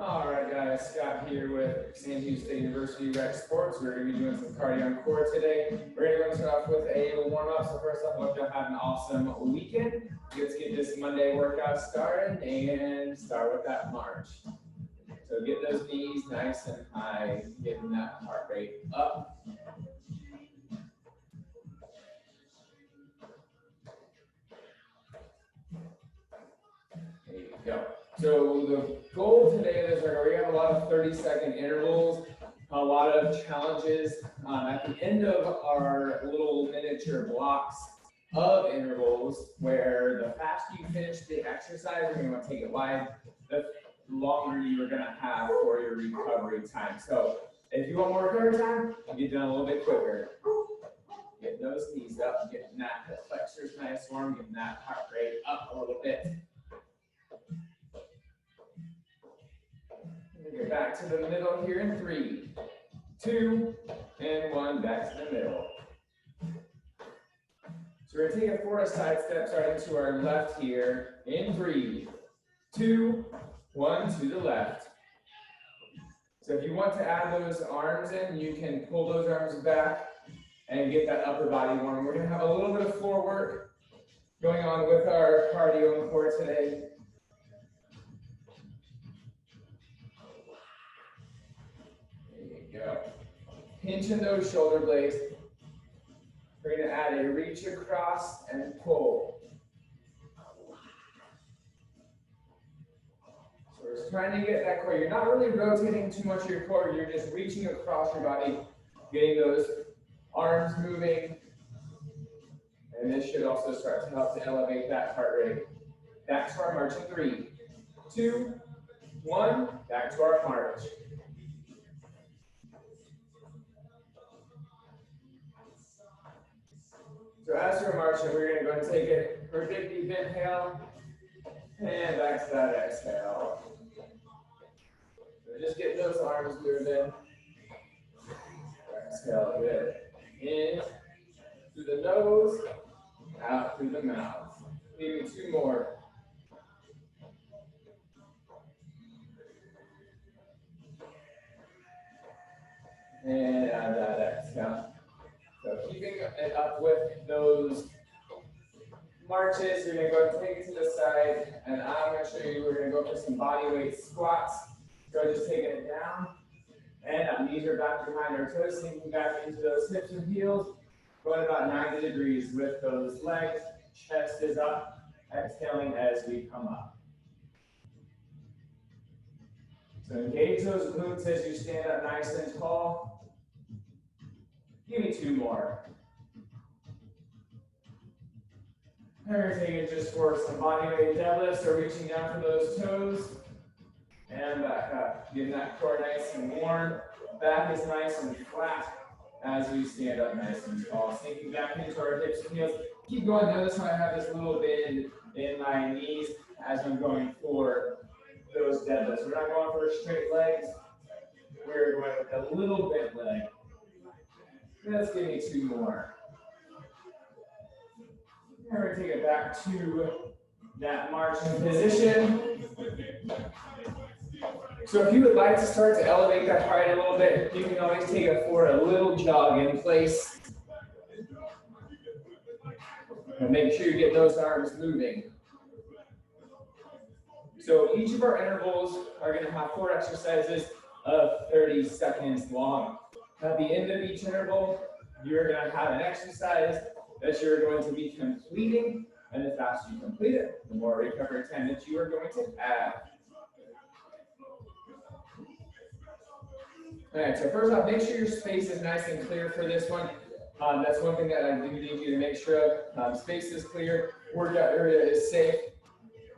All right, guys, Scott here with San Diego State University Rec Sports. We're going to be doing some cardio on core today. We're going to start off with a warm-up. So first off, I hope y'all have an awesome weekend. Let's get this Monday workout started and start with that march. So get those knees nice and high, getting that heart rate up. There you go. So the goal today is we have a lot of 30-second intervals, a lot of challenges. At the end of our little miniature blocks of intervals, where the faster you finish the exercise, you're going to want to take it wide, the longer you are going to have for your recovery time. So if you want more recovery time, get done a little bit quicker. Get those knees up, getting that hip flexors nice warm, getting that heart rate up a little bit. Get back to the middle here in 3, 2, and 1, back to the middle. So we're going to take a forward side step starting to our left here in 3, 2, 1 to the left. So if you want to add those arms in, you can pull those arms back and get that upper body warm. We're going to have a little bit of floor work going on with our cardio on the core today. Go. Pinching those shoulder blades. We're going to add a reach across and pull. So we're just trying to get that core. You're not really rotating too much of your core. You're just reaching across your body, getting those arms moving. And this should also start to help to elevate that heart rate. Back to our march in 3, 2, 1. Back to our march. So as we're marching, we're going to go and take it for a big deep inhale, and back to that exhale. So just get those arms moving. Exhale, good. In through the nose, out through the mouth. Maybe 2 more. And out that exhale. So keeping it up with those marches, you're going to go and take it to the side, and I'm going to show you, we're going to go for some body weight squats. So just taking it down, and our knees are back behind our toes, sinking back into those hips and heels, going about 90 degrees with those legs, chest is up, exhaling as we come up. So engage those glutes as you stand up nice and tall. Give me 2 more. And we're taking it just for some body weight deadlifts, so reaching down for those toes. And back up. Getting that core nice and warm. Back is nice and flat as we stand up nice and tall. Sinking back into our hips and heels. Keep going. Notice how I have this little bend in my knees as I'm going for those deadlifts. We're not going for straight legs. We're going with a little bent leg. Let's give me 2 more. And we're going to take it back to that marching position. So if you would like to start to elevate that heart a little bit, you can always take it for a little jog in place. And make sure you get those arms moving. So each of our intervals are going to have 4 exercises of 30 seconds long. At the end of each interval, you're going to have an exercise that you're going to be completing, and the faster you complete it, the more recovery time that you are going to add. All right, so first off, make sure your space is nice and clear for this one. That's one thing that I do need you to make sure of. Space is clear, workout area is safe.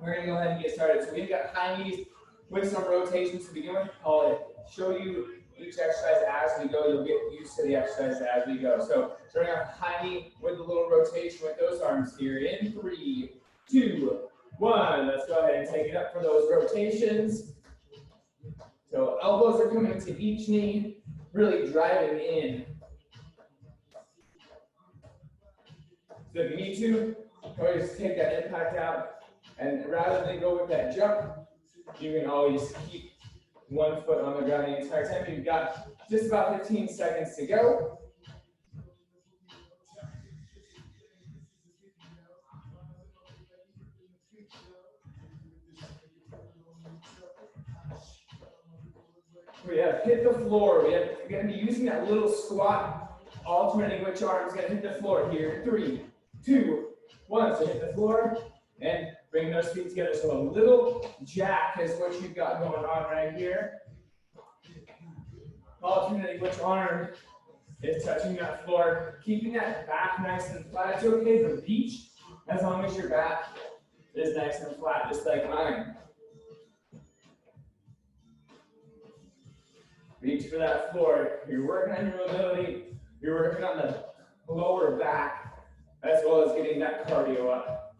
We're going to go ahead and get started. So we've got high knees with some rotations to begin with. I'll show you each exercise as we go. You'll get used to the exercise as we go. So starting off high knee with a little rotation with those arms here in 3, 2, 1. Let's go ahead and take it up for those rotations. So elbows are coming to each knee, really driving in. So if you need to, always take that impact out, and rather than go with that jump, you can always keep 1 foot on the ground the entire time. You've got just about 15 seconds to go. We have hit the floor. We're going to be using that little squat, alternating which arm is going to hit the floor here. 3, 2, 1. So hit the floor and bring those feet together. So a little jack is what you've got going on right here. Alternating which arm is touching that floor. Keeping that back nice and flat. It's okay to reach as long as your back is nice and flat, just like mine. Reach for that floor. You're working on your mobility. You're working on the lower back, as well as getting that cardio up.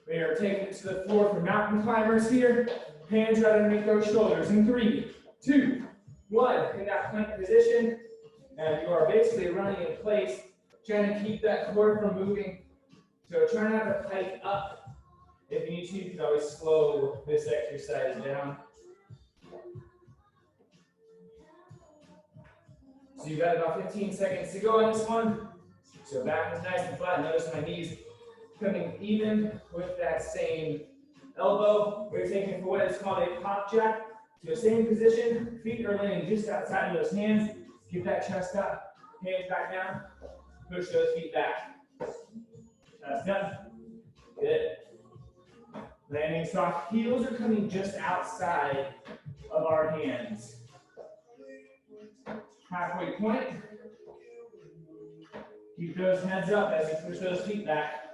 We are taking it to the floor for mountain climbers here. Hands right underneath those shoulders. In 3, 2, 1. In that plank position. And you are basically running in place, trying to keep that core from moving. So try not to hike up. If you need to, you can always slow this exercise down. So you've got about 15 seconds to go on this one. So back is nice and flat. Notice my knees coming even with that same elbow. We're taking it for what is called a pop jack. So same position, feet are laying just outside of those hands. Keep that chest up, hands back down. Push those feet back. Chest up. Good. Landing soft. Heels are coming just outside of our hands. Halfway point. Keep those heads up as you push those feet back.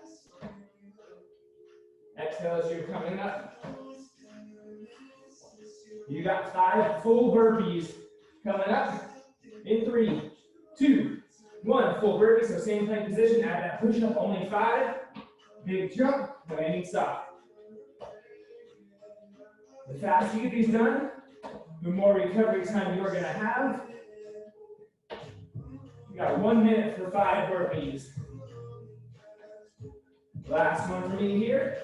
Exhale as you're coming up. You got 5 full burpees coming up. In 3, 2, 1. Full burpee, so same plank position. Add that push up, only 5. Big jump, landing soft. The faster you get these done, the more recovery time you're going to have. You got 1 minute for 5 burpees. Last one for me here.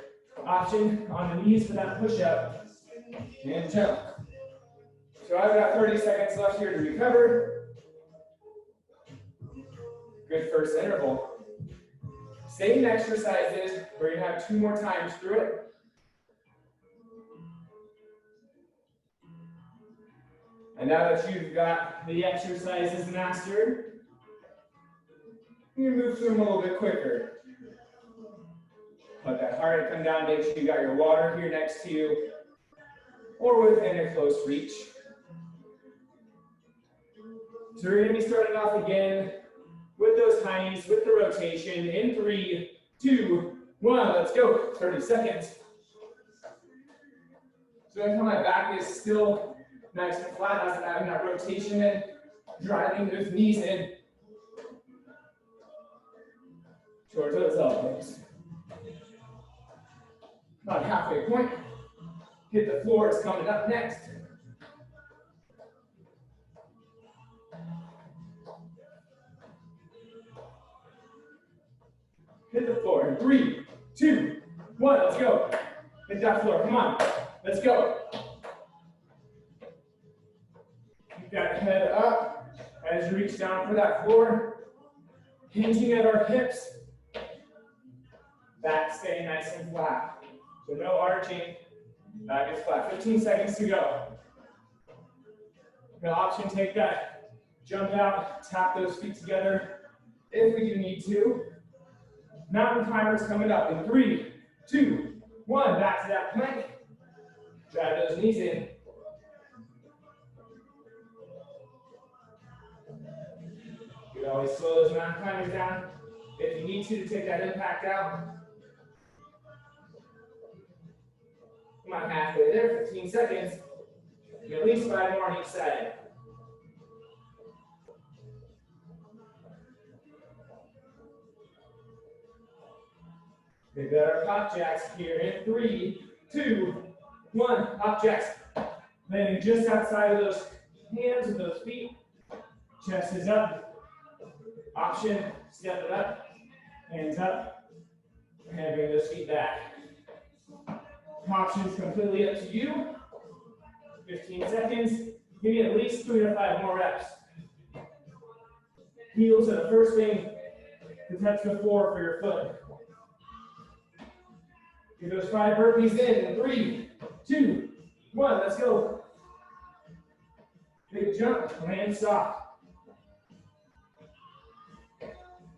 Option on the knees for that push-up. And jump. So I've got 30 seconds left here to recover. Good first interval. Same exercises. We're going to have 2 more times through it. And now that you've got the exercises mastered, you move through them a little bit quicker. Let that heart rate come down. Make sure you got your water here next to you or within a close reach. So we're going to be starting off again with those high knees, with the rotation. In 3, 2, 1. Let's go. 30 seconds. So until my back is still nice and flat, as I'm having that rotation in, driving those knees in towards those elbows. About halfway point. Hit the floor, it's coming up next. Hit the floor in 3, 2, 1, let's go. Hit that floor, come on, let's go. Keep that head up as you reach down for that floor. Hinging at our hips. Back staying nice and flat. So no arching, back is flat. 15 seconds to go. The option, take that jump out, tap those feet together if we do need to. Mountain climbers coming up in 3, 2, 1. Back to that plank. Drive those knees in. You can always slow those mountain climbers down if you need to take that impact out. Come on, halfway there, 15 seconds. At least 5 more on each side. We've got our pop jacks here in 3, 2, 1. Pop jacks. Landing just outside of those hands with those feet. Chest is up. Option, step it up. Hands up. And bring those feet back. Options completely up to you. 15 seconds. Give me at least 3 to 5 more reps. Heels are the first thing to touch the floor for your foot. Get those 5 burpees in 3, 2, 1. Let's go. Big jump, land soft.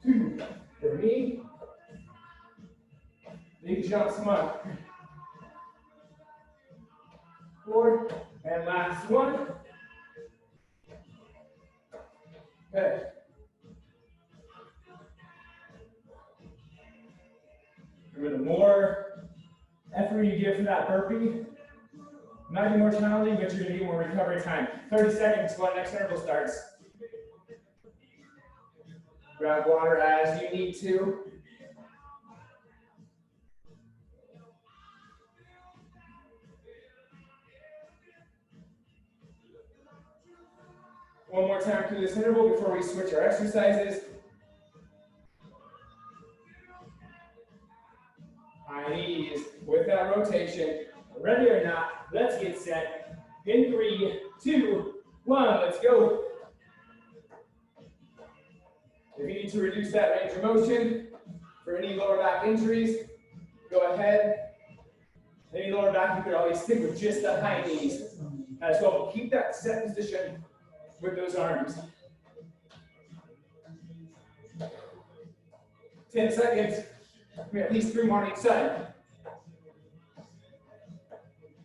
2 for me. Big jump, smart. 4, and last one. Okay. Remember, the more effort you give for that burpee, might be more challenging, but you're going to get more recovery time. 30 seconds while the next interval starts. Grab water as you need to. One more time through this interval before we switch our exercises. High knees with that rotation. Ready or not, let's get set. In 3, 2, 1, let's go. If you need to reduce that range of motion for any lower back injuries, go ahead. Any lower back, you could always stick with just the high knees as well. Keep that set position with those arms. 10 seconds. We have at least 3 more on each side.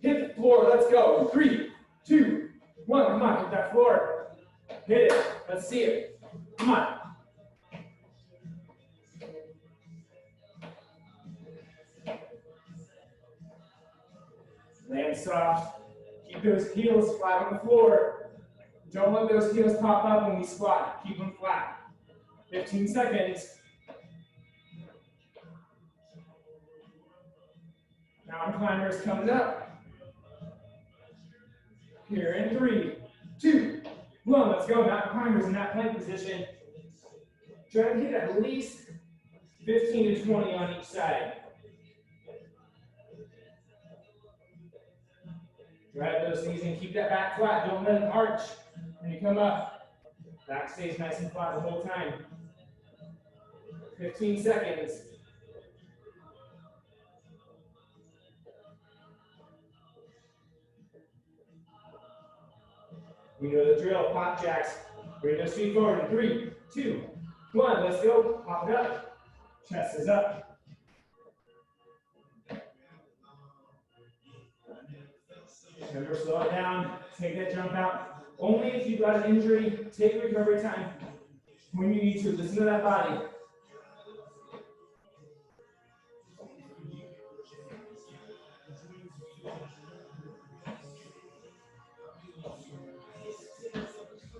Hit the floor, let's go. 3, 2, 1, come on, hit that floor. Hit it, let's see it. Come on. Land soft. Keep those heels flat on the floor. Don't let those heels pop up when we squat. Keep them flat. 15 seconds. Mountain climbers coming up. Here in 3, 2, 1. Let's go. Mountain climbers in that plank position. Try to hit at least 15 to 20 on each side. Drive those knees and keep that back flat. Don't let it arch when you come up. Back stays nice and flat the whole time. 15 seconds. You know the drill. Pop jacks. Bring those feet forward in 3, 2, 1. Let's go. Pop it up. Chest is up. Remember, slow it down, take that jump out. Only if you've got an injury, take recovery time when you need to. Listen to that body.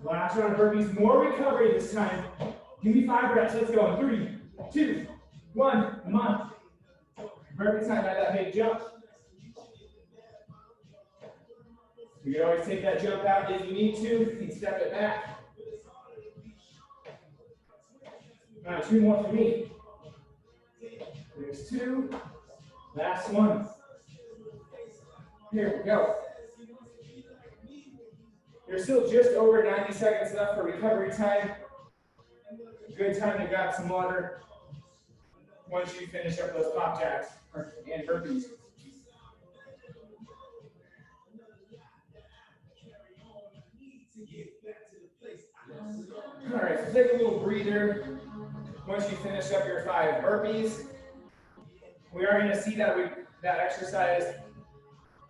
Last round of burpees, more recovery this time. Give me 5 reps, let's go. 3, 2, 1, come on. Burpee time, add that big jump. You can always take that jump out if you need to. You can step it back. All right, 2 more for me. There's 2. Last one. Here we go. There's still just over 90 seconds left for recovery time. Good time to grab some water once you finish up those pop jacks and burpees. All right, so take a little breather once you finish up your 5 burpees. We are going to see that exercise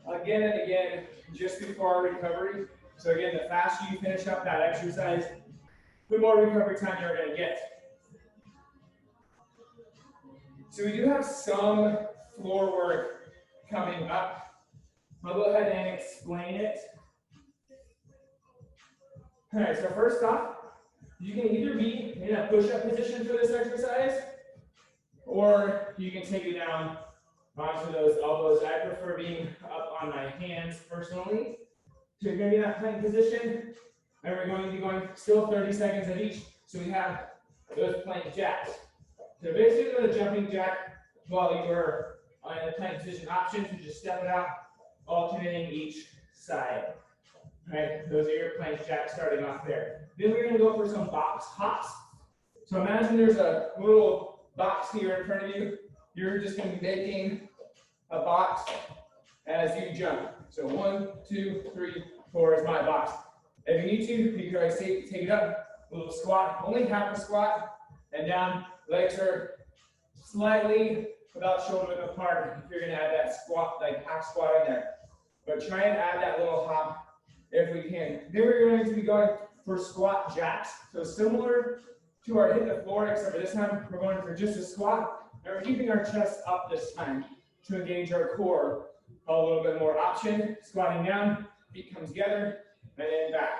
again and again just before our recovery. So again, the faster you finish up that exercise, the more recovery time you're going to get. So we do have some floor work coming up. I'll go ahead and explain it. All right, so first off, you can either be in a push-up position for this exercise, or you can take it down onto those elbows. I prefer being up on my hands personally. So you're going to be in that plank position, and we're going to be going still 30 seconds at each. So we have those plank jacks. So basically, the jumping jack while you're in the plank position options, so just step it out, alternating each side. All right, those are your plank jacks starting off there. Then we're gonna go for some box hops. So imagine there's a little box here in front of you. You're just gonna be making a box as you jump. So 1, 2, 3, 4 is my box. If you need to, you can always take it up, a little squat, only half a squat, and down. Legs are slightly about shoulder width apart if you're gonna add that squat, like half squat in there. But try and add that little hop if we can. Then we're going to be going for squat jacks. So similar to our hit the floor, except for this time we're going for just a squat. And we're keeping our chest up this time to engage our core a little bit more. Option, squatting down, feet come together, and then back.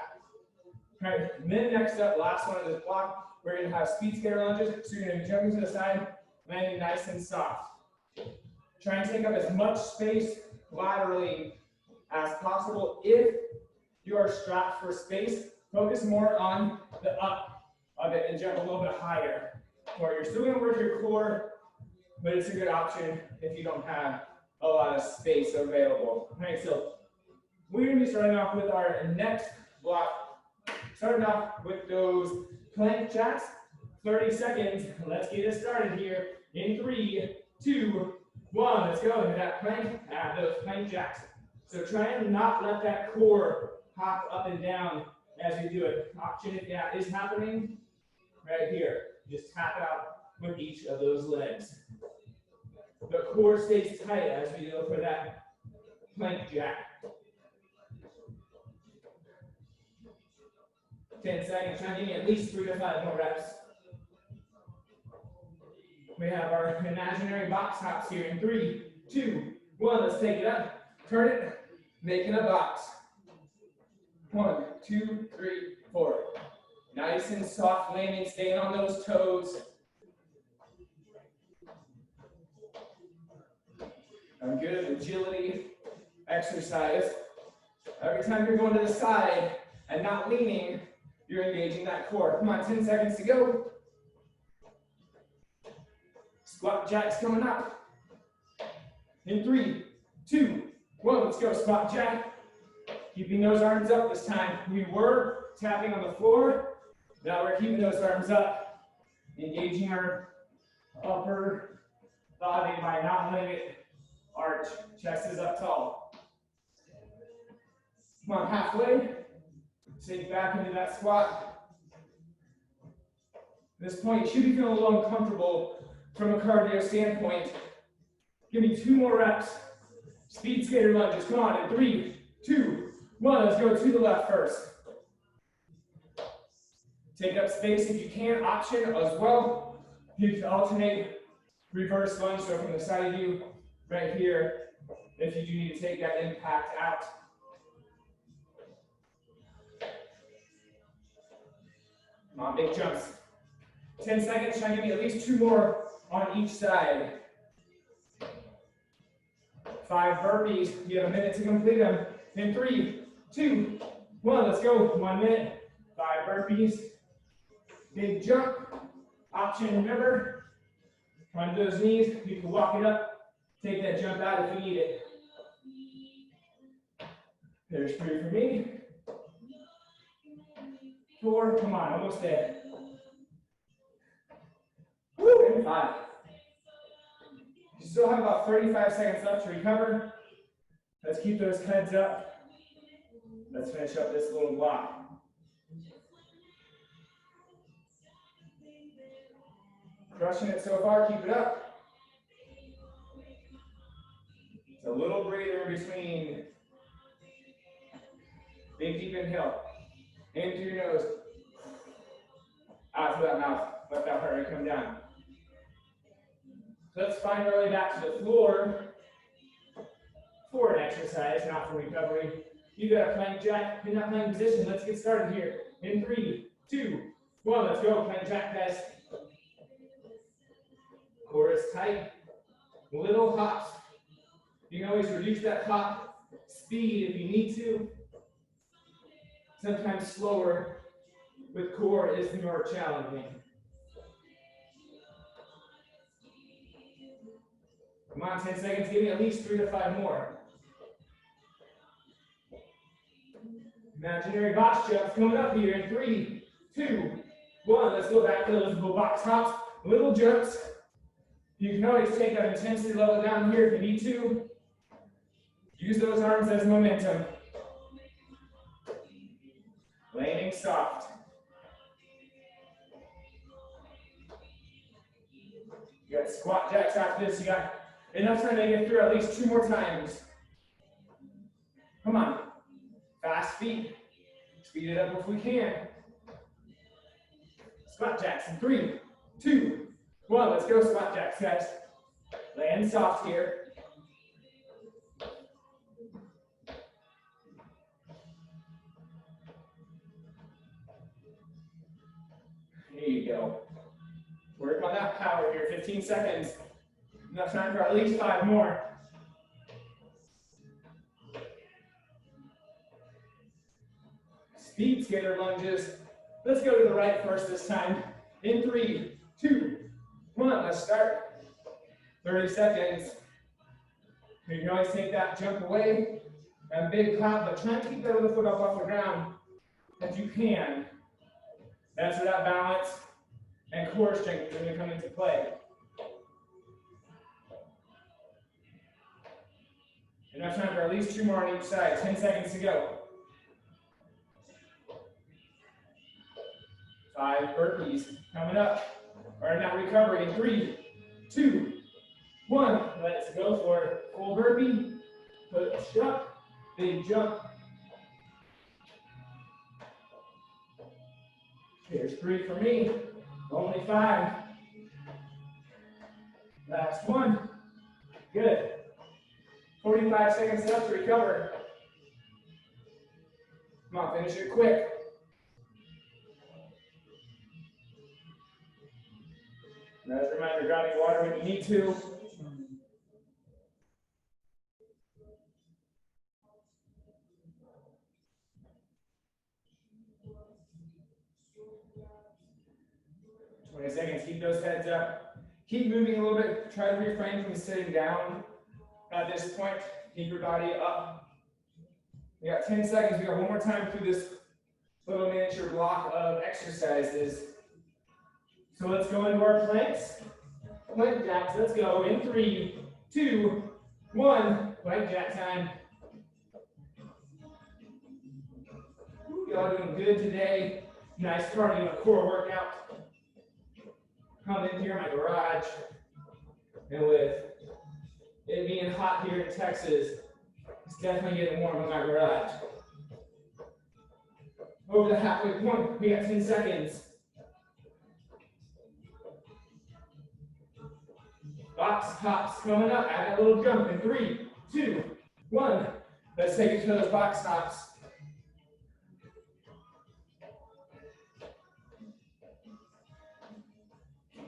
All right, and then next up, last one of this block, we're going to have speed skater lunges. So you're going to be jumping to the side, landing nice and soft. Try and take up as much space laterally as possible. If you are strapped for space, focus more on the up of it and jump a little bit higher. Or you're still going to work your core, but it's a good option if you don't have a lot of space available. All right, so we're going to be starting off with our next block. Starting off with those plank jacks. 30 seconds. Let's get it started here. In 3, 2, 1. Let's go into that plank. Add those plank jacks. So try and not let that core hop up and down as you do it. Option if that is happening, right here. Just tap out with each of those legs. The core stays tight as we go for that plank jack. 10 seconds. Try and give me at least 3 to 5 more reps. We have our imaginary box hops here in 3, 2, 1. Let's take it up. Turn it. Making a box. 1, 2, 3, 4. Nice and soft landing, staying on those toes. A good agility exercise. Every time you're going to the side and not leaning, you're engaging that core. Come on, 10 seconds to go. Squat jacks coming up. In 3, 2, 1. Let's go. Squat jack. Keeping those arms up this time. We were tapping on the floor. Now we're keeping those arms up. Engaging our upper body by not letting it arch. Chest is up tall. Come on, halfway. Sink back into that squat. At this point, you should be feeling a little uncomfortable from a cardio standpoint. Give me 2 more reps. Speed skater lunges. Come on, in 3, 2, 1. Let's go to the left first. Take up space if you can. Option as well. You can alternate reverse lunge. So from the side of you, right here, if you do need to take that impact out. Come on, big jumps. 10 seconds. Try and give me at least 2 more on each side. 5 burpees. You have a minute to complete them. In 3, 2, 1. Let's go. 1 minute. 5 burpees. Big jump. Option, remember. Onto those knees. You can walk it up. Take that jump out if you need it. There's 3 for me. 4. Come on, almost there. Woo, and 5. You still have about 35 seconds left to recover. Let's keep those heads up. Let's finish up this little block. Crushing it so far, keep it up. It's a little breather in between. Big deep inhale. In through your nose. Out through that mouth. Let that heart rate come down. So let's find our way back to the floor for an exercise, not for recovery. You got a plank jack in that plank position. Let's get started here. In 3, 2, 1. Let's go. Plank jack, guys. Core is tight. Little hops. You can always reduce that hop speed if you need to. Sometimes slower with core is more challenging. Come on, 10 seconds, give me at least 3 to 5 more. Imaginary box jumps coming up here in 3, 2, 1. Let's go back to those little box hops, little jumps. You can always take that intensity level down here if you need to. Use those arms as momentum. Landing soft. You got squat jacks after this. You got enough time to get through at least 2 more times. Come on. Fast feet. Speed it up if we can. Squat jacks in 3, 2, 1. Let's go squat jacks, guys. Land soft here. There you go. Work on that power here. 15 seconds. Enough time for at least 5 more. Speed skater lunges. Let's go to the right first this time. In 3, 2, 1. Let's start. 30 seconds. You can always take that jump away. And big clap, but try and keep that other foot up off the ground as you can. That's where that balance and core strength is going to come into play. Enough time for at least 2 more on each side. 10 seconds to go. 5 burpees coming up. All right, now recovery in 3, 2, 1. Let's go for it. Full burpee. Push up. Big jump. Here's 3 for me. Only 5. Last one. Good. 45 seconds left to recover. Come on, finish it quick. As a reminder, grab your water when you need to. Seconds, keep those heads up. Keep moving a little bit. Try to refrain from sitting down at this point. Keep your body up. We got 10 seconds. We got one more time through this little miniature block of exercises. So let's go into our planks. Plank jacks. Let's go in 3, 2, 1. Plank jack time. Y'all doing good today. Nice cardio, core workout. Come in here in my garage, and with it being hot here in Texas, it's definitely getting warm in my garage. Over the halfway point, we got 10 seconds. Box hops coming up, add a little jump in 3, 2, 1. Let's take it to those box hops.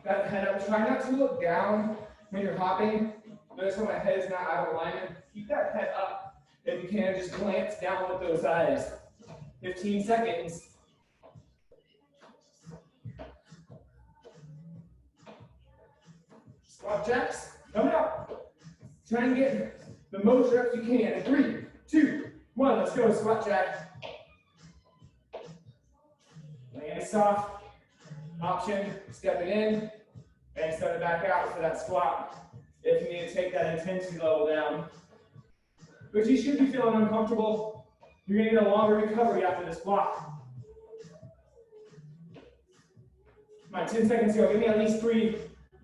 That head up. Try not to look down when you're hopping. Notice how my head is not out of alignment. Keep that head up. If you can, just glance down with those eyes. 15 seconds. Squat jacks. Coming up. Try and get the most reps you can. In 3, 2, 1. Let's go. Squat jack. Land soft. Option, step it in, and step it back out for that squat if you need to take that intensity level down. But you should be feeling uncomfortable. You're going to get a longer recovery after this block. Come on, 10 seconds to go. Give me at least 3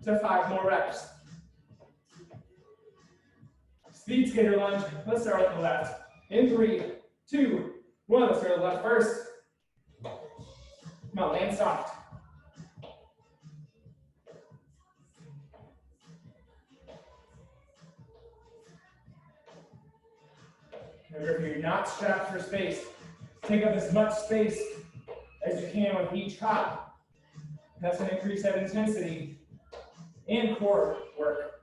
to 5 more reps. Speed skater lunge. Let's start with the left. In 3, 2, 1. Let's start with the left first. Come on, land soft. Remember, if you're not strapped for space, take up as much space as you can with each hop. That's going to increase that intensity and core work.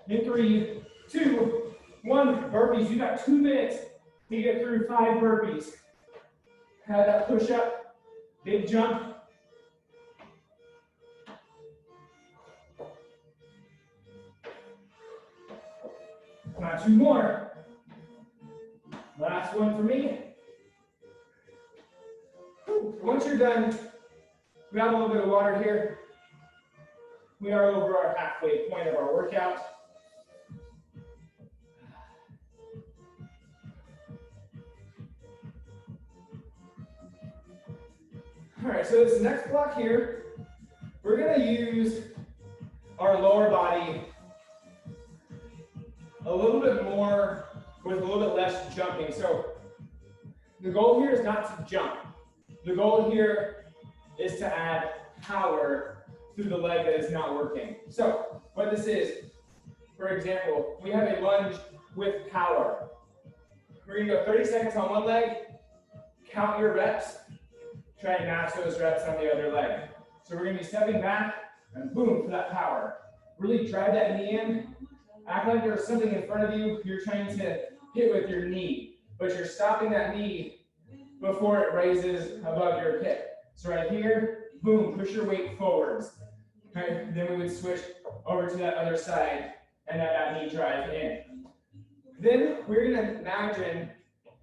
In 3, 2, 1. Burpees. You got 2 minutes to get through 5 burpees. Have that push up, big jump. Not two more. Last one for me. Once you're done, grab a little bit of water here. We are over our halfway point of our workout. All right, so this next block here, we're gonna use our lower body a little bit more with a little bit less jumping. So the goal here is not to jump. The goal here is to add power through the leg that is not working. So what this is, for example, we have a lunge with power. We're gonna go 30 seconds on one leg, count your reps, try and match those reps on the other leg. So we're gonna be stepping back and boom for that power. Really drive that knee in. Act like there's something in front of you you're trying to hit with your knee, but you're stopping that knee before it raises above your hip. So right here, boom, push your weight forwards. Okay, then we would switch over to that other side and let that knee drive in. Then we're gonna imagine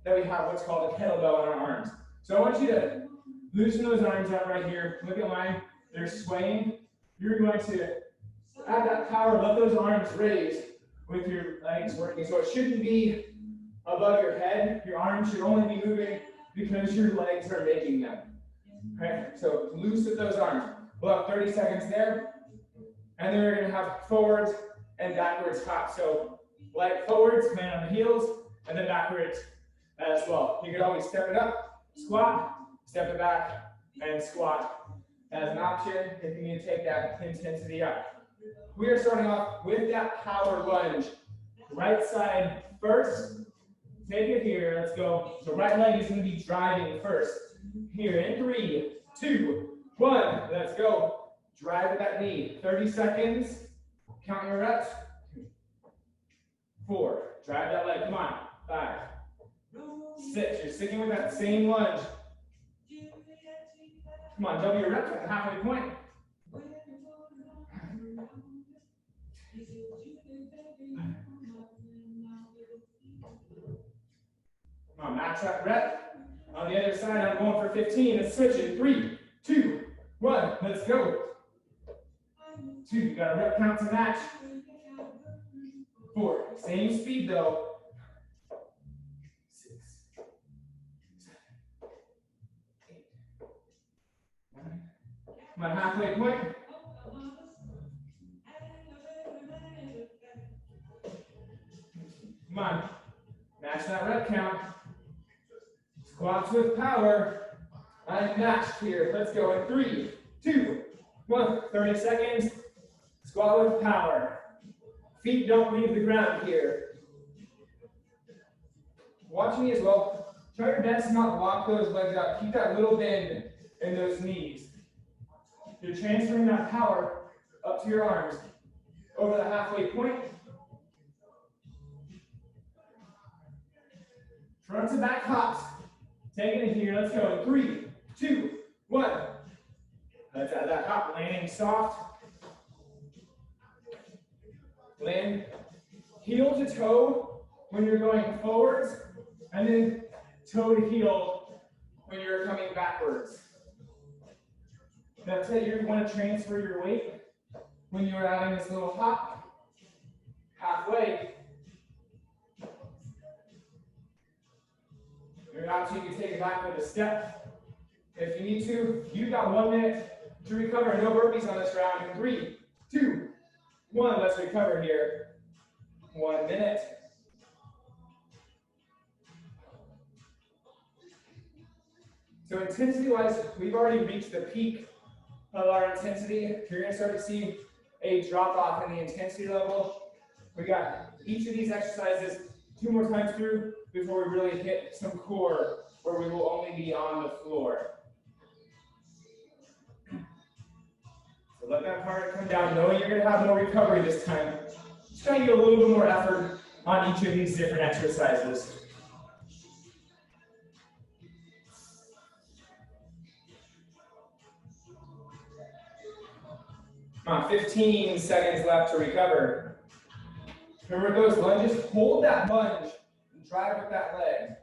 that we have what's called a kettlebell in our arms. So I want you to loosen those arms out right here. Look at mine, they're swaying. You're going to add that power, let those arms raise with your legs working. So it shouldn't be above your head. Your arms should only be moving because your legs are making them. Okay, so loosen those arms. We'll have 30 seconds there. And then we're gonna have forwards and backwards hops. So leg forwards, man on the heels, and then backwards as well. You can always step it up, squat, step it back, and squat as an option if you need to take that intensity up. We are starting off with that power lunge. Right side first. Take it here. Let's go. So right leg is going to be driving first. Here in 3, 2, 1. Let's go. Drive with that knee. 30 seconds. Count your reps. 4. Drive that leg. Come on. 5, 6. You're sticking with that same lunge. Come on. Double your reps at the halfway point. Come on, max that rep. On the other side, I'm going for 15. Let's switch in 3, 2, 1. Let's go. 2, you got a rep count to match. 4, same speed though. 6, 7, 8, 9. Come on, halfway point. Come on, match that rep count. Squats with power. I'm matched here. Let's go in 3, 2, 1. 30 seconds. Squat with power. Feet don't leave the ground here. Watch me as well. Try your best to not lock those legs out. Keep that little bend in those knees. You're transferring that power up to your arms over the halfway point. Front to back hops. Taking it here. Let's go in 3, 2, 1. Let's add that hop. Landing soft. Land heel to toe when you're going forwards, and then toe to heel when you're coming backwards. That's it. You want to transfer your weight when you're adding this little hop halfway. Your option, you can take it back with a step. If you need to, you've got 1 minute to recover. No burpees on this round. In 3, 2, 1. Let's recover here. 1 minute. So intensity-wise, we've already reached the peak of our intensity. You're going to start to see a drop-off in the intensity level. We got each of these exercises 2 more times through before we really hit some core where we will only be on the floor. So let that part come down, knowing you're going to have more recovery this time. Just try to get a little bit more effort on each of these different exercises. Come on, 15 seconds left to recover. Remember those lunges, hold that lunge and drive with that leg.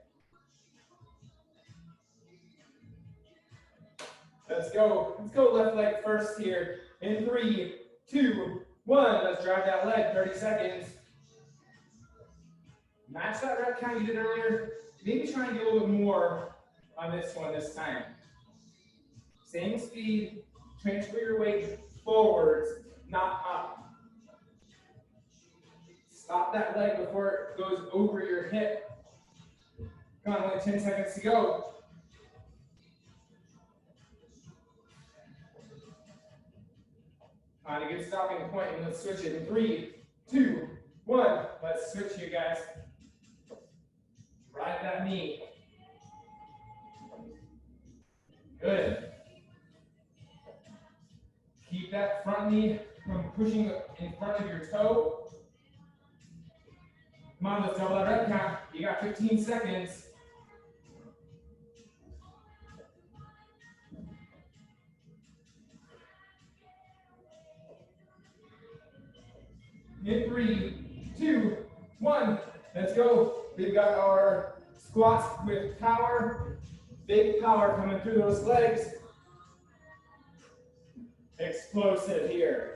Let's go left leg first here. In 3, 2, 1, let's drive that leg, 30 seconds. Match that rep count you did earlier. Maybe try and get a little bit more on this one this time. Same speed, transfer your weight forwards, not up. Stop that leg before it goes over your hip. Come on, only 10 seconds to go. On a good stopping point, and let's switch it in 3, 2, 1. Let's switch here, guys. Drive that knee. Good. Keep that front knee from pushing in front of your toe. Come on, let's double that rep count. You got 15 seconds. In 3, 2, 1. Let's go. We've got our squats with power. Big power coming through those legs. Explosive here.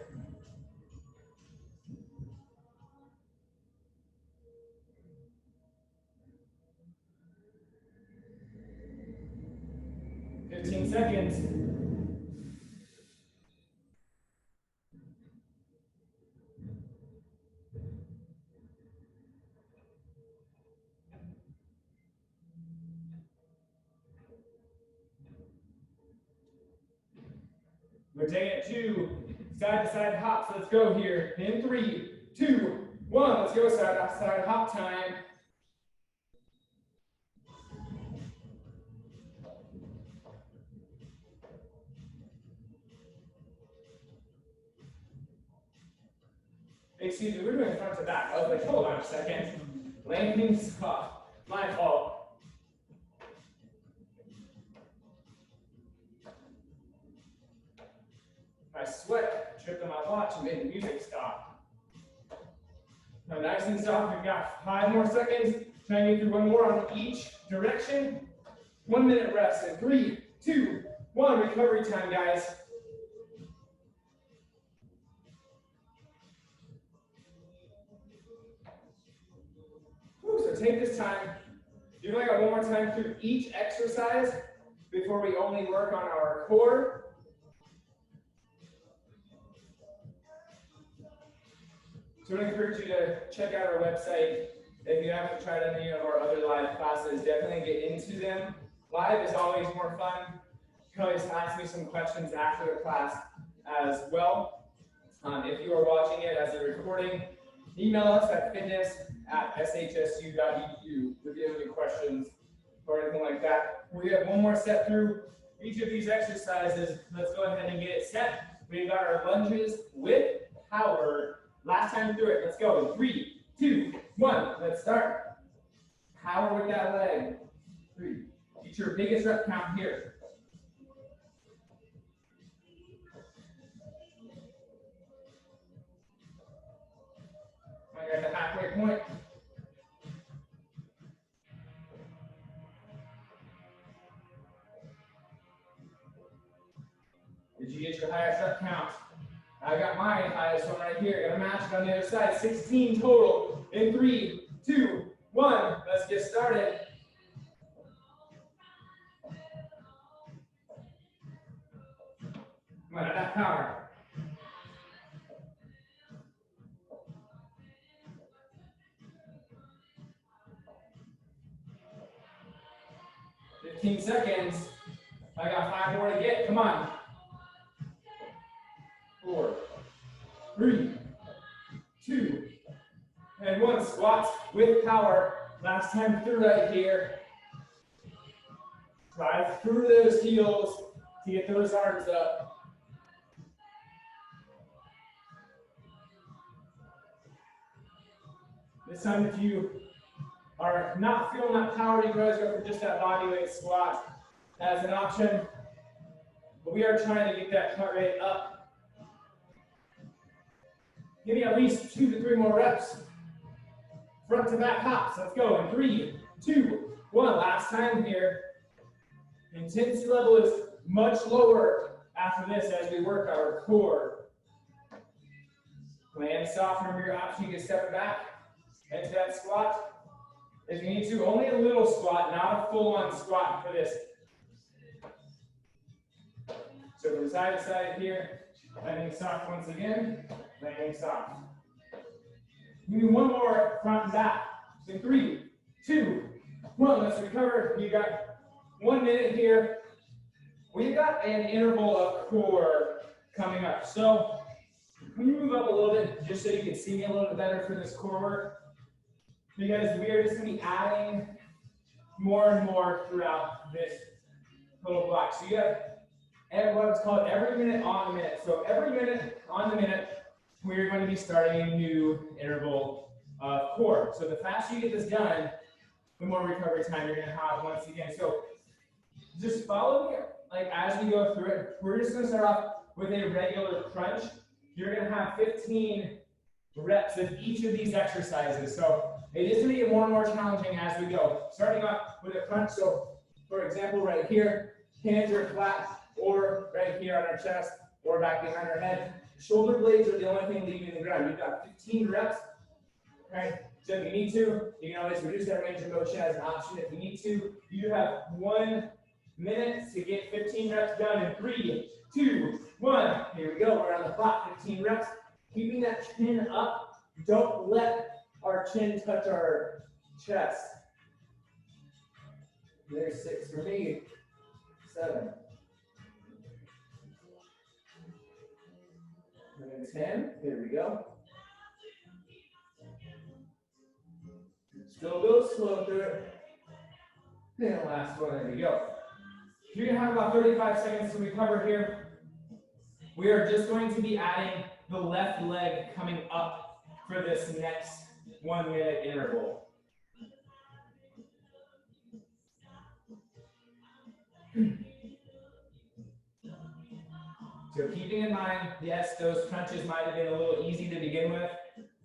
Seconds. We're taking it 2 side-to-side hops. Let's go here. In 3, 2, 1. Let's go side-to-side hop time. Excuse me, we're doing front to back. I was like, hold on a second. Landing spot. My fault. I sweat, tripped on my watch and made the music stop. Now nice and soft, we've got 5 more seconds. Try and get through 1 more on each direction. 1 minute rest in 3, 2, 1. Recovery time, guys. So take this time. Do like one more time through each exercise before we only work on our core. So I encourage you to check out our website. If you haven't tried any of our other live classes, definitely get into them. Live is always more fun. You can always ask me some questions after the class as well. If you are watching it as a recording, email us at fitness@shsu.edu if you have any questions or anything like that. We have 1 more set through each of these exercises. Let's go ahead and get it set. We've got our lunges with power. Last time through it. Let's go. 3, 2, 1. Let's start. Power with that leg. 3. Get your biggest rep count here. I got the halfway point. Did you get your highest rep count? I got my highest one right here. Got a match on the other side. 16 total. In 3, 2, 1. Let's get started. Come on, that power. "15 seconds. I got 5 more to get. Come on. 4, 3, 2, and 1. Squats with power. Last time through right here. Drive through those heels to get those arms up. This time, if you are not feeling that power, you guys go for just that body weight squat as an option. But we are trying to get that heart rate up. Give me at least 2 to 3 more reps. front to back hops. Let's go in 3, 2, 1. Last time here. Intensity level is much lower after this as we work our core. Land soft. Remember your option, you can step it back into that squat. If you need to, only a little squat, not a full-on squat for this. So from side to side here, landing soft once again, landing soft. You do one more front and back. In 3, 2, 1. Let's recover. You got 1 minute here. We've got an interval of core coming up. So can you move up a little bit just so you can see me a little bit better for this core work? Because we are just going to be adding more and more throughout this little block. So you have what's called every minute on the minute. So every minute on the minute, we're going to be starting a new interval of core. So the faster you get this done, the more recovery time you're going to have once again. So just follow me like as we go through it. We're just going to start off with a regular crunch. You're going to have 15 reps of each of these exercises. So it is going to get more and more challenging as we go. Starting off with a crunch. So for example, right here, hands are flat, or right here on our chest, or back behind our head. Shoulder blades are the only thing leaving the ground. You've got 15 reps. Okay. So if you need to, you can always reduce that range of motion as an option. If you need to, you have 1 minute to get 15 reps done in 3, 2, 1. Here we go. We're on the clock. 15 reps. Keeping that chin up. Don't let our chin touch our chest. There's 6 for me. 7. And 10. Here we go. Still go slow through it. And last one. There we go. You're going to have about 35 seconds to recover here. We are just going to be adding the left leg coming up for this next 1 minute interval. So keeping in mind, yes, those crunches might have been a little easy to begin with,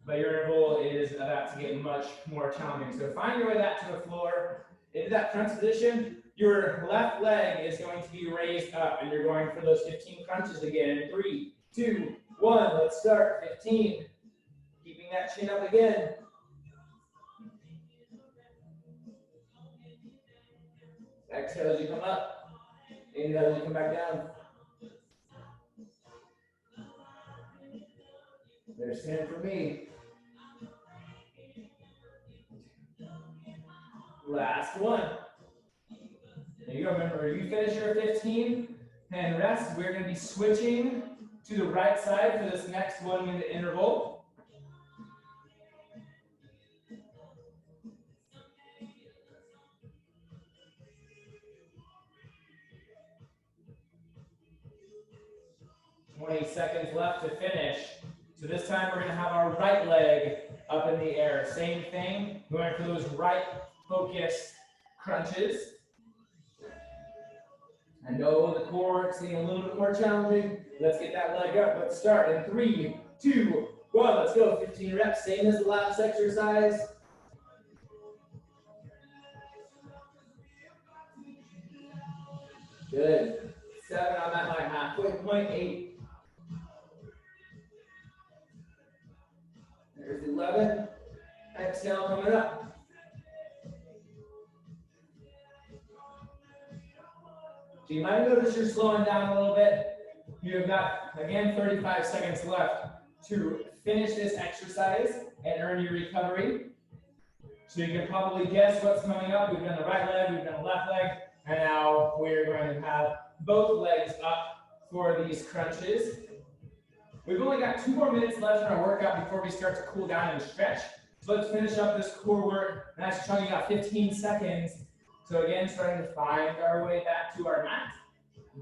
but your interval is about to get much more challenging. So find your way back to the floor. Into that crunch position, your left leg is going to be raised up, and you're going for those 15 crunches again. In 3, 2, 1, let's start. 15. Keeping that chin up again. Exhale as you come up. Inhale as you come back down. There's 10 for me. Last one. There you go. Remember, you finish your 15 and rest. We're going to be switching to the right side for this next 1 minute interval. "20 seconds left to finish." So this time we're going to have our right leg up in the air. Same thing, going for those right focused crunches. I know the core is getting a little bit more challenging. Let's get that leg up. Let's start in 3, 2, 1. Let's go. 15 reps, same as the last exercise. Good. 7 on that line, halfway point, 8. There's 11. Exhale coming up. So you might notice you're slowing down a little bit. You've got, again, 35 seconds left to finish this exercise and earn your recovery. So you can probably guess what's coming up. We've done the right leg, we've done the left leg, and now we're going to have both legs up for these crunches. We've only got 2 more minutes left in our workout before we start to cool down and stretch. So let's finish up this core work. Nice chunk, you got 15 seconds. So again, starting to find our way back to our mat.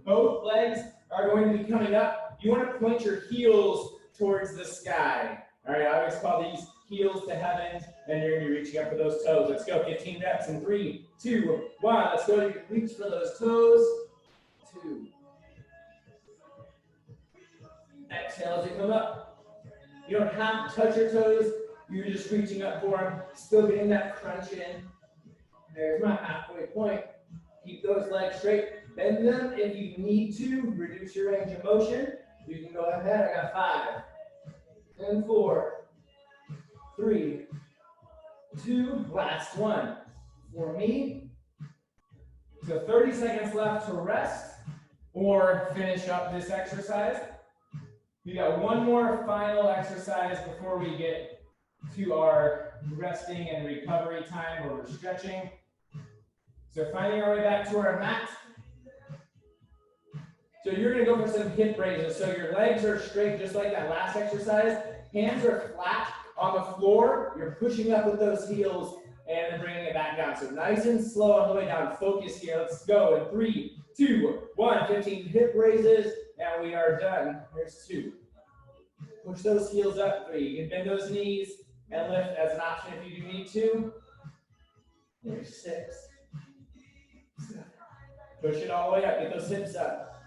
Both legs are going to be coming up. You want to point your heels towards the sky. All right, I always call these heels to heaven, and you're going to be reaching up for those toes. Let's go, 15 reps in 3, 2, 1. Let's go, you can reach for those toes. 2. Exhale as you come up. You don't have to touch your toes. You're just reaching up for them, still getting that crunch in. There's my halfway point. Keep those legs straight. Bend them if you need to. Reduce your range of motion. You can go ahead. I got 5 and 4, 3, 2, last one. For me, so 30 seconds left to rest or finish up this exercise. We got one more final exercise before we get to our resting and recovery time where we're stretching. So finding our way back to our mat. So you're gonna go for some hip raises. So your legs are straight just like that last exercise. Hands are flat on the floor. You're pushing up with those heels and then bringing it back down. So nice and slow on the way down. Focus here. Let's go in 3, 2, 1. 15 hip raises, and we are done. Here's 2. Push those heels up. 3. You can bend those knees and lift as an option if you do need to. Here's 6. 7. Push it all the way up. Get those hips up.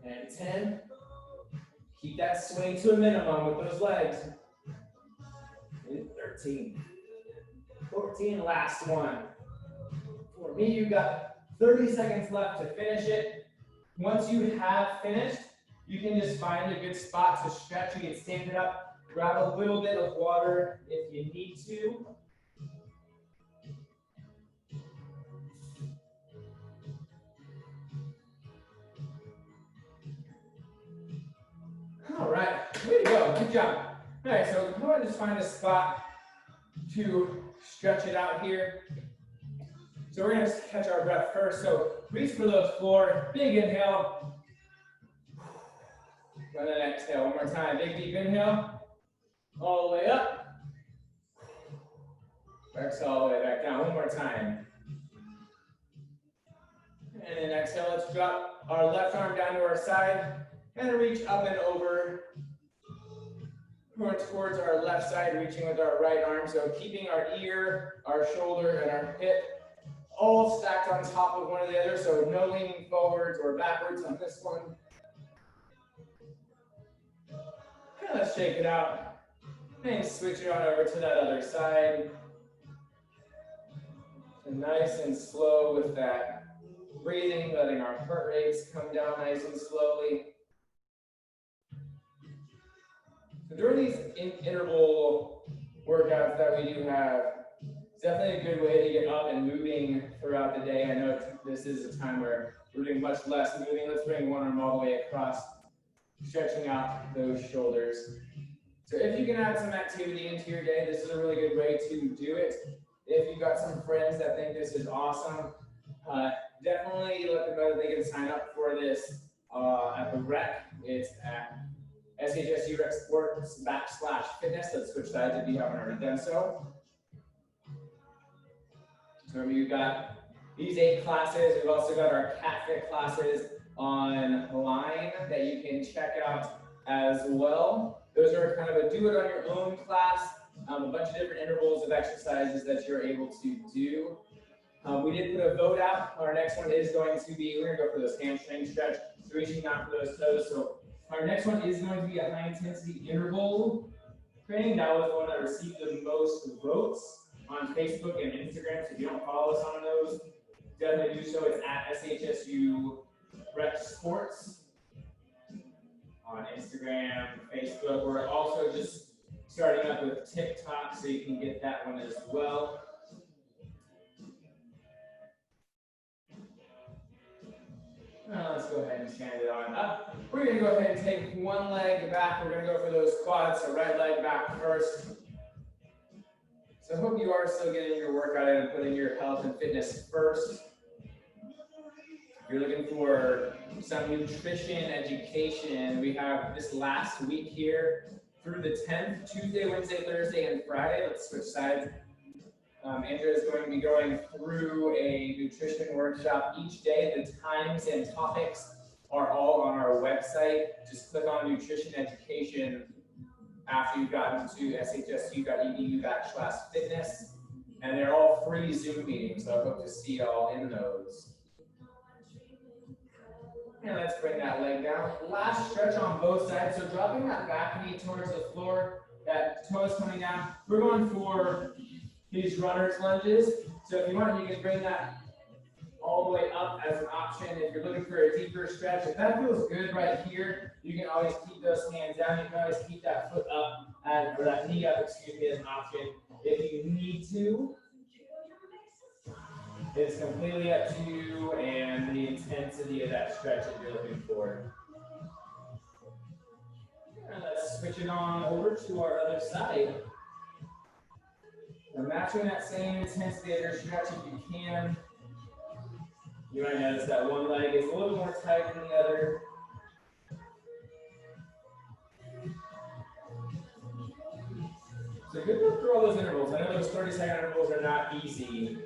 And 10. Keep that sway to a minimum with those legs. And 13. 14, last one. For me, you got 30 seconds left to finish it. Once you have finished, you can just find a good spot to stretch. You can stand it up, grab a little bit of water if you need to. All right, way to go, good job. All right, so go ahead and just find a spot to stretch it out here. So we're gonna catch our breath first. So reach for the floor, big inhale. And then exhale, one more time, big deep inhale. All the way up. Exhale all the way back down, one more time. And then exhale, let's drop our left arm down to our side and reach up and over. Going towards our left side, reaching with our right arm. So keeping our ear, our shoulder, and our hip all stacked on top of one of the other. So no leaning forwards or backwards on this one. And let's shake it out and switch it on over to that other side. And nice and slow with that breathing, letting our heart rates come down nice and slowly. So during these interval workouts that we do have, it's definitely a good way to get up and moving throughout the day. I know this is a time where we're doing much less moving. Let's bring one arm all the way across, stretching out those shoulders. So if you can add some activity into your day, this is a really good way to do it. If you've got some friends that think this is awesome, definitely let them know that they can sign up for this at the rec. It's at SHSU Rec Sports /fitness. Let's switch sides if you haven't already done so. So we've got these 8 classes. We've also got our CatFit classes online that you can check out as well. Those are kind of a do it on your own class, a bunch of different intervals of exercises that you're able to do. We did put a vote out. Our next one is going to be, we're gonna go for those hamstring stretch, reaching out for those toes. So our next one is going to be a high intensity interval training. That was the one that received the most votes on Facebook and Instagram. So if you don't follow us on those, definitely do so. It's at SHSU Rec Sports on Instagram, Facebook. We're also just starting up with TikTok, so you can get that one as well. Now let's go ahead and stand it on up. We're going to go ahead and take one leg back. We're going to go for those quads, so right leg back first. So I hope you are still getting your workout in and putting your health and fitness first. If you're looking for some nutrition education, we have this last week here through the 10th, Tuesday, Wednesday, Thursday, and Friday. Let's switch sides. Andrea is going to be going through a nutrition workshop each day. The times and topics are all on our website. Just click on nutrition education after you've gotten to shsu.edu/fitness. And they're all free Zoom meetings, so I hope to see y'all in those. And let's bring that leg down. Last stretch on both sides. So dropping that back knee towards the floor, that toe is coming down. We're going for these runner's lunges. So if you want, you can bring that all the way up as an option. If you're looking for a deeper stretch, if that feels good right here, you can always keep those hands down. You can always keep that foot up, or that knee up, excuse me, as an option. If you need to, it's completely up to you and the intensity of that stretch that you're looking for. And let's switch it on over to our other side. And matching that same intensity of your stretch if you can. You might notice that one leg is a little more tight than the other. So good look through all those intervals. I know those 30-second intervals are not easy.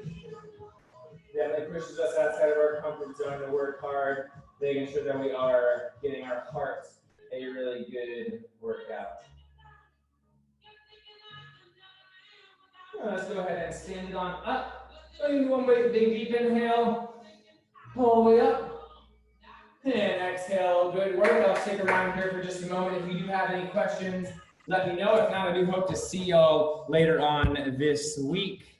Definitely pushes us outside of our comfort zone to work hard, making sure that we are getting our heart a really good workout. Let's go ahead and stand it on up. So you can do one way, big deep inhale, pull the way up, and exhale. Good work. I'll stick around here for just a moment. If you do have any questions, let me know. If not, I do hope to see y'all later on this week.